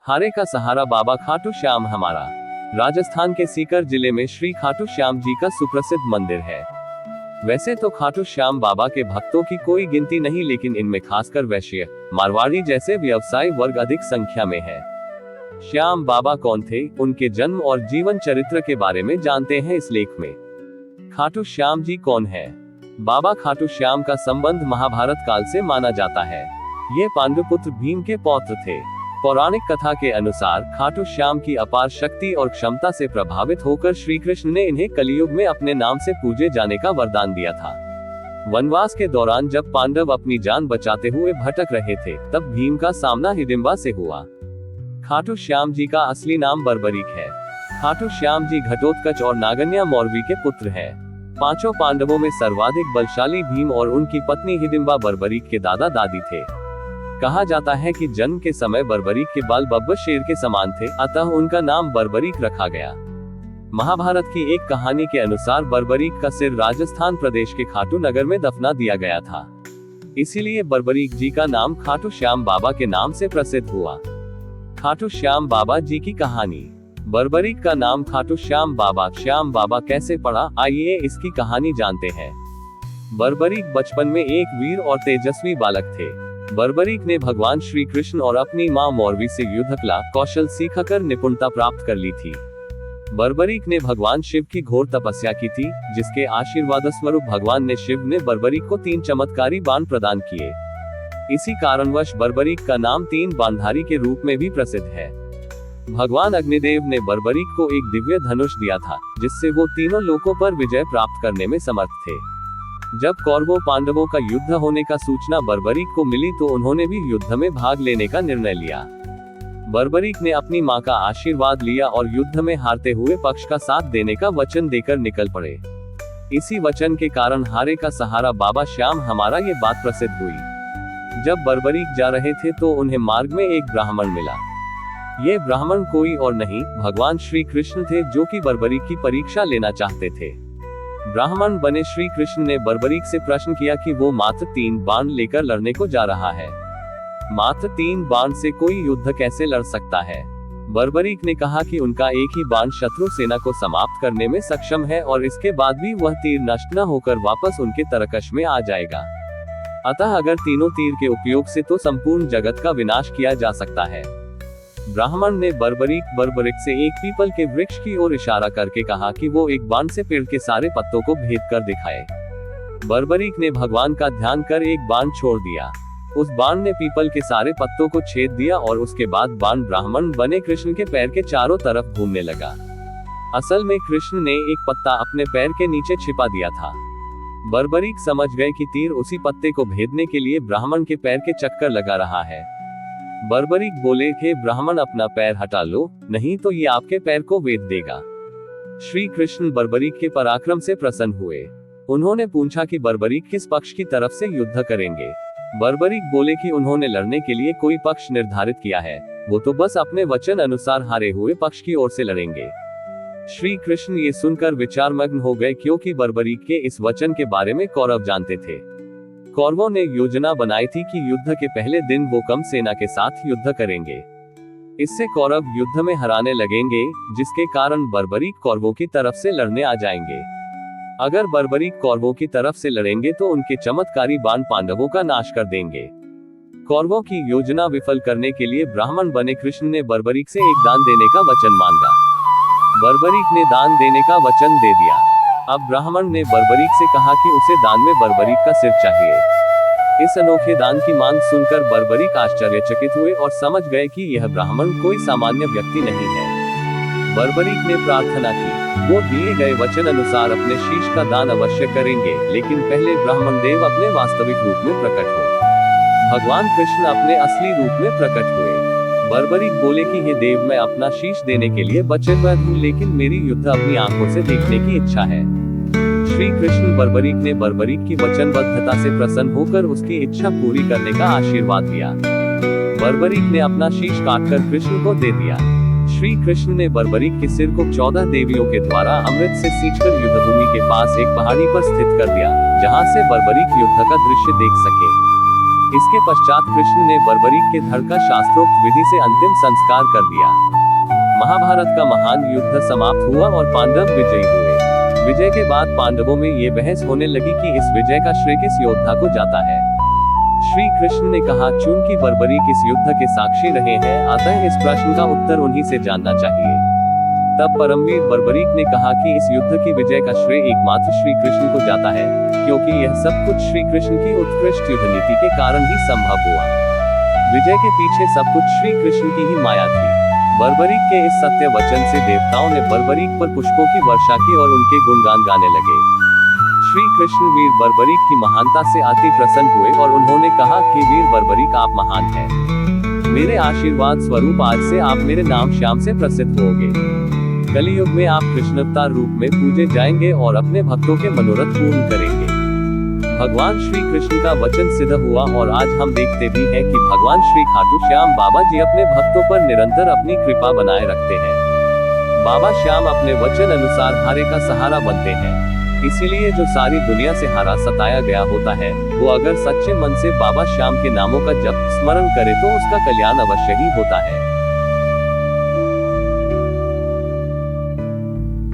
हारे का सहारा बाबा खाटू श्याम हमारा। राजस्थान के सीकर जिले में श्री खाटू श्याम जी का सुप्रसिद्ध मंदिर है। वैसे तो खाटू श्याम बाबा के भक्तों की कोई गिनती नहीं, लेकिन इनमें खासकर वैश्य, मारवाड़ी जैसे व्यवसायी वर्ग अधिक संख्या में है। श्याम बाबा कौन थे, उनके जन्म और जीवन चरित्र के बारे में जानते हैं इस लेख में। खाटू श्याम जी कौन है? बाबा खाटू श्याम का संबंध महाभारत काल से माना जाता है। ये पांडुपुत्र भीम के पौत्र थे। पौराणिक कथा के अनुसार खाटू श्याम की अपार शक्ति और क्षमता से प्रभावित होकर श्री कृष्ण ने इन्हें कलयुग में अपने नाम से पूजे जाने का वरदान दिया था। वनवास के दौरान जब पांडव अपनी जान बचाते हुए भटक रहे थे, तब भीम का सामना हिडिंबा से हुआ। खाटू श्याम जी का असली नाम बर्बरीक है। खाटू श्याम जी घटोत्कच और नागन्या मौर्वी के पुत्र हैं। पांचों पांडवों में सर्वाधिक बलशाली भीम और उनकी पत्नी हिडिंबा बर्बरीक के दादा दादी थे। कहा जाता है कि जन्म के समय बर्बरीक के बाल बब्बर शेर के समान थे, अतः उनका नाम बर्बरीक रखा गया। महाभारत की एक कहानी के अनुसार बर्बरीक का सिर राजस्थान प्रदेश के खाटू नगर में दफना दिया गया था। इसीलिए बर्बरीक जी का नाम खाटू श्याम बाबा के नाम से प्रसिद्ध हुआ। खाटू श्याम बाबा जी की कहानी। बर्बरीक का नाम खाटू श्याम बाबा कैसे पड़ा, आइए इसकी कहानी जानते हैं। बर्बरीक बचपन में एक वीर और तेजस्वी बालक थे। बर्बरीक ने भगवान श्री कृष्ण और अपनी मां मौर्वी से युद्ध कला कौशल सीखकर निपुणता प्राप्त कर ली थी। बर्बरीक ने भगवान शिव की घोर तपस्या की थी, जिसके आशीर्वाद स्वरूप भगवान ने शिव ने बर्बरीक को 3 चमत्कारी बाण प्रदान किए। इसी कारणवश बर्बरीक का नाम 3 बाणधारी के रूप में भी प्रसिद्ध है। भगवान अग्निदेव ने बर्बरीक को एक दिव्य धनुष दिया था, जिससे वो तीनों लोकों पर विजय प्राप्त करने में समर्थ थे। जब कौरवों पांडवों का युद्ध होने का सूचना बर्बरीक को मिली, तो उन्होंने भी युद्ध में भाग लेने का निर्णय लिया। बर्बरीक ने अपनी मां का आशीर्वाद लिया और युद्ध में हारते हुए पक्ष का साथ देने का वचन देकर निकल पड़े। इसी वचन के कारण हारे का सहारा बाबा श्याम हमारा ये बात प्रसिद्ध हुई। जब बर्बरीक जा रहे थे तो उन्हें मार्ग में एक ब्राह्मण मिला। ये ब्राह्मण कोई और नहीं, भगवान श्री कृष्ण थे, जो कि बर्बरीक की परीक्षा लेना चाहते थे। ब्राह्मण बने श्री कृष्ण ने बर्बरीक से प्रश्न किया कि वो मात्र 3 बाण लेकर लड़ने को जा रहा है। मात्र 3 बाण से कोई युद्ध कैसे लड़ सकता है? बर्बरीक ने कहा कि उनका एक ही बाण शत्रु सेना को समाप्त करने में सक्षम है और इसके बाद भी वह तीर नष्ट न होकर वापस उनके तरकश में आ जाएगा। अतः अगर तीनों तीर के उपयोग से तो संपूर्ण जगत का विनाश किया जा सकता है। ब्राह्मण ने बर्बरीक से एक पीपल के वृक्ष की ओर इशारा करके कहा कि वो एक बाण से पेड़ के सारे पत्तों को भेद कर दिखाए। बर्बरीक ने भगवान का ध्यान कर एक बाण छोड़ दिया। उस बाण ने पीपल के सारे पत्तों को छेद दिया और उसके बाद बाण ब्राह्मण बने कृष्ण के पैर के चारों तरफ घूमने लगा। असल में कृष्ण ने एक पत्ता अपने पैर के नीचे छिपा दिया था। बर्बरीक समझ गए कि तीर उसी पत्ते को भेदने के लिए ब्राह्मण के पैर के चक्कर लगा रहा है। बर्बरीक बोले, हे ब्राह्मण, अपना पैर हटा लो, नहीं तो ये आपके पैर को वेद देगा। श्री कृष्ण बर्बरीक के पराक्रम से प्रसन्न हुए। उन्होंने पूछा कि बर्बरीक किस पक्ष की तरफ से युद्ध करेंगे। बर्बरीक बोले कि उन्होंने लड़ने के लिए कोई पक्ष निर्धारित किया है, वो तो बस अपने वचन अनुसार हारे हुए पक्ष की ओर से लड़ेंगे। श्री कृष्ण ये सुनकर विचारमग्न हो गए, क्योंकि बर्बरीक के इस वचन के बारे में कौरव जानते थे। कौरवों ने योजना बनाई थी कि युद्ध के पहले दिन वो कम सेना के साथ युद्ध करेंगे। इससे कौरव युद्ध में हराने लगेंगे, जिसके कारण बर्बरीक कौरवों की तरफ से लड़ने आ जाएंगे। अगर बर्बरीक कौरवों की तरफ से लड़ेंगे तो उनके चमत्कारी बाण पांडवों का नाश कर देंगे। कौरवों की योजना विफल करने के लिए ब्राह्मण बने कृष्ण ने बर्बरीक से एक दान देने का वचन मांगा। बर्बरीक ने दान देने का वचन दे दिया। अब ब्राह्मण ने बर्बरीक से कहा कि उसे दान में बर्बरीक का सिर चाहिए। इस अनोखे दान की मांग सुनकर बर्बरीक आश्चर्यचकित हुए और समझ गए कि यह ब्राह्मण कोई सामान्य व्यक्ति नहीं है। बर्बरीक ने प्रार्थना की, वो दिए गए वचन अनुसार अपने शीश का दान अवश्य करेंगे, लेकिन पहले ब्राह्मण देव अपने वास्तविक रूप में प्रकट हो। भगवान कृष्ण अपने असली रूप में प्रकट हुए। बर्बरीक बोले कि हे देव, मैं अपना शीश देने के लिए वचनबद्ध हूँ, लेकिन मेरी युद्ध अपनी आंखों से देखने की इच्छा है। श्री कृष्ण बर्बरीक की वचनबद्धता से प्रसन्न होकर उसकी इच्छा पूरी करने का आशीर्वाद दिया। बर्बरीक ने अपना शीश काटकर कृष्ण को दे दिया। श्री कृष्ण ने बर्बरीक के सिर को 14 देवियों के द्वारा अमृत से सींचकर युद्धभूमि के पास एक पहाड़ी पर स्थित कर दिया, जहां से बर्बरीक युद्ध का दृश्य देख सके। इसके पश्चात कृष्ण ने बर्बरीक के धड़ का शास्त्रोक्त विधि से अंतिम संस्कार कर दिया। महाभारत का महान युद्ध समाप्त हुआ और पांडव विजयी हुए। विजय के बाद पांडवों में ये बहस होने लगी कि इस विजय का श्रेय किस योद्धा को जाता है। श्री कृष्ण ने कहा, चूंकि बर्बरीक इस युद्ध के साक्षी रहे हैं, अतः इस प्रश्न का उत्तर उन्हीं से जानना चाहिए। तब परमवीर बर्बरीक ने कहा कि इस युद्ध की विजय का श्रेय एकमात्र श्री कृष्ण को जाता है, क्योंकि यह सब कुछ श्री कृष्ण की उत्कृष्ट युद्ध नीति के कारण ही संभव हुआ। विजय के पीछे सब कुछ श्री कृष्ण की ही माया थी। बर्बरीक के इस सत्य वचन से देवताओं ने बर्बरीक पर पुष्पों की वर्षा की और उनके गुणगान गाने लगे। श्री कृष्ण वीर बर्बरीक की महानता से अति प्रसन्न हुए और उन्होंने कहा कि वीर बर्बरीक, आप महान हैं। मेरे आशीर्वाद स्वरूप आज से आप मेरे नाम श्याम से प्रसिद्ध होंगे। कलियुग में आप कृष्ण अवतार रूप में पूजे जाएंगे और अपने भक्तों के मनोरथ पूर्ण करेंगे। भगवान श्री कृष्ण का वचन सिद्ध हुआ और आज हम देखते भी हैं कि भगवान श्री खाटू श्याम बाबा जी अपने भक्तों पर निरंतर अपनी कृपा बनाए रखते हैं। बाबा श्याम अपने वचन अनुसार हारे का सहारा बनते हैं। इसीलिए जो सारी दुनिया से हारा सताया गया होता है, वो अगर सच्चे मन से बाबा श्याम के नामों का जप स्मरण करे तो उसका कल्याण अवश्य ही होता है।